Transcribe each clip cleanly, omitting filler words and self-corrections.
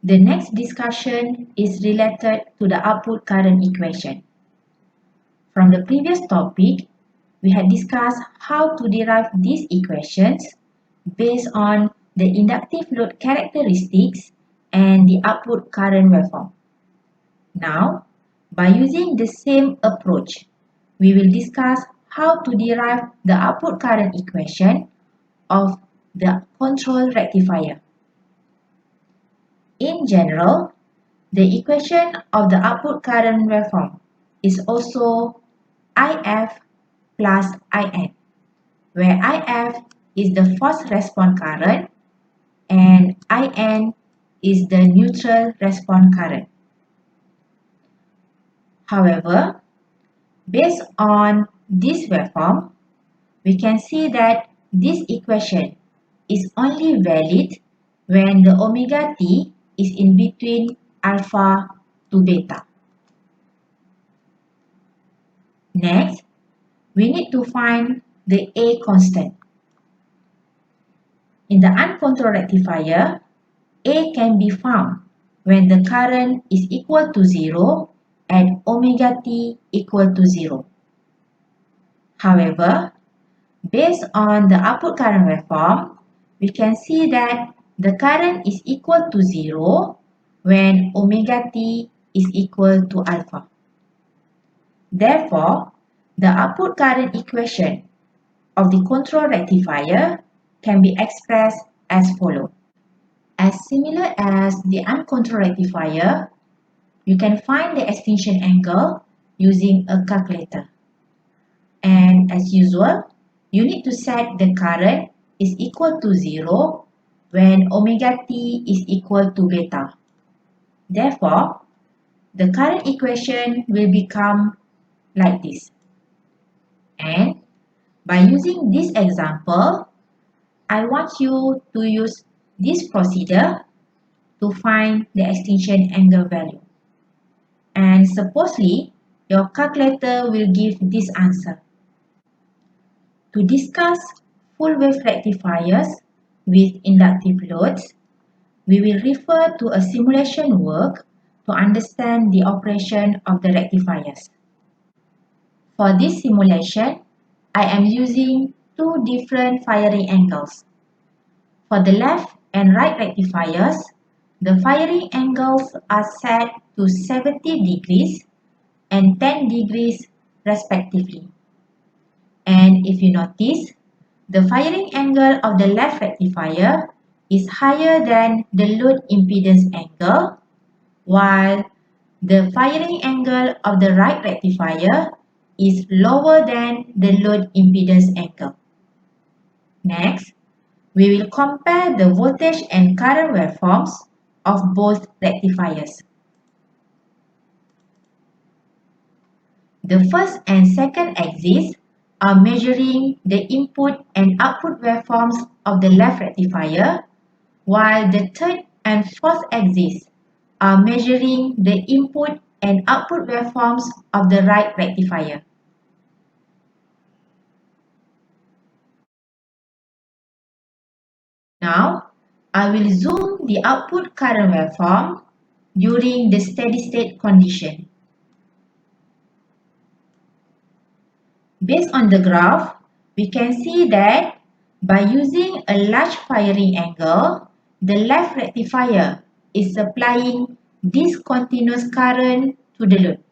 The next discussion is related to the output current equation. From the previous topic, we had discussed how to derive these equations based on the inductive load characteristics and the output current waveform. Now, by using the same approach, we will discuss how to derive the output current equation of the control rectifier. In general, the equation of the output current waveform is also IF plus IN, where IF is the forced response current and IN is the neutral response current. However, based on this waveform, we can see that this equation is only valid when the omega t is in between alpha to beta. Next, we need to find the A constant. In the uncontrolled rectifier, A can be found when the current is equal to 0 and omega t equal to 0. However, based on the output current waveform, we can see that the current is equal to 0 when omega t is equal to alpha. Therefore, the output current equation of the control rectifier can be expressed as follows. As similar as the uncontrolled rectifier, you can find the extinction angle using a calculator. And as usual, you need to set the current is equal to 0 when omega t is equal to beta. Therefore, the current equation will become like this. And by using this example, I want you to use this procedure to find the extinction angle value. And supposedly, your calculator will give this answer. To discuss full wave rectifiers with inductive loads, we will refer to a simulation work to understand the operation of the rectifiers. For this simulation, I am using two different firing angles. For the left and right rectifiers, the firing angles are set to 70 degrees and 10 degrees respectively. And if you notice, the firing angle of the left rectifier is higher than the load impedance angle, while the firing angle of the right rectifier is lower than the load impedance angle. Next, we will compare the voltage and current waveforms of both rectifiers. The first and second axes are measuring the input and output waveforms of the left rectifier, while the third and fourth axes are measuring the input and output waveforms of the right rectifier. Now, I will zoom the output current waveform during the steady state condition. Based on the graph, we can see that by using a large firing angle, the left rectifier is supplying discontinuous current to the load.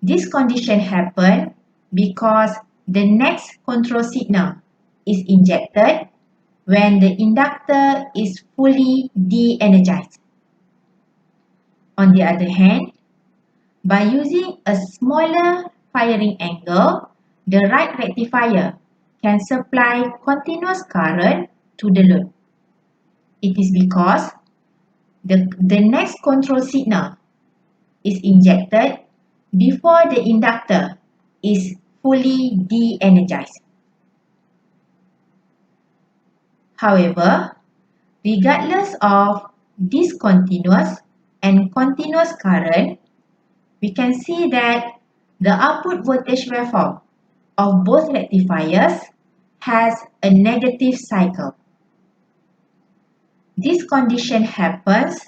This condition happens because the next control signal is injected when the inductor is fully de-energized. On the other hand, by using a smaller firing angle, the right rectifier can supply continuous current to the load. It is because the next control signal is injected before the inductor is fully de-energized. However, regardless of discontinuous and continuous current, we can see that the output voltage waveform of both rectifiers has a negative cycle. This condition happens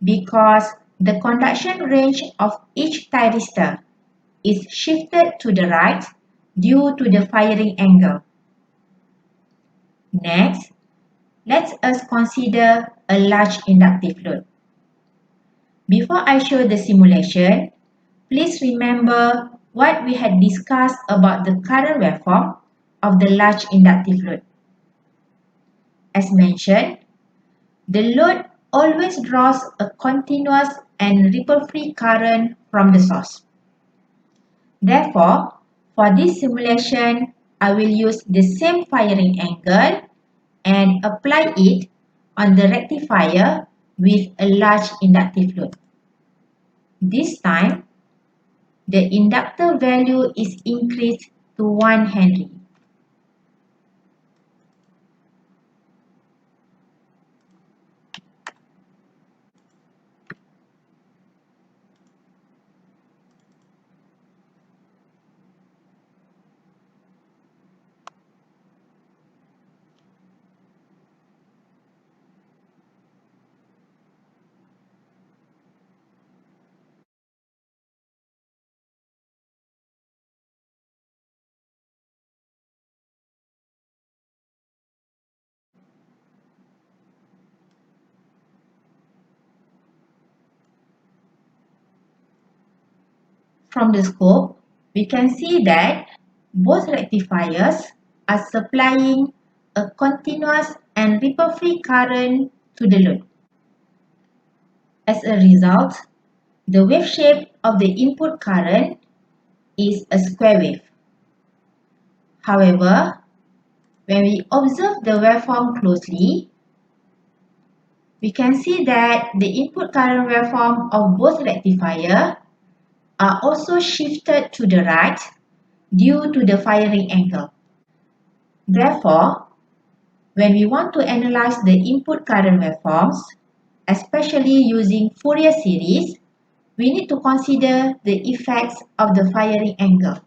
because the conduction range of each thyristor is shifted to the right due to the firing angle. Next, let us consider a large inductive load. Before I show the simulation, please remember what we had discussed about the current waveform of the large inductive load. As mentioned, the load always draws a continuous and ripple-free current from the source. Therefore, for this simulation, I will use the same firing angle and apply it on the rectifier with a large inductive load. This time, the inductor value is increased to 1 Henry. From the scope, we can see that both rectifiers are supplying a continuous and ripple-free current to the load. As a result, the wave shape of the input current is a square wave. However, when we observe the waveform closely, we can see that the input current waveform of both rectifiers are also shifted to the right due to the firing angle. Therefore, when we want to analyze the input current waveforms, especially using Fourier series, we need to consider the effects of the firing angle.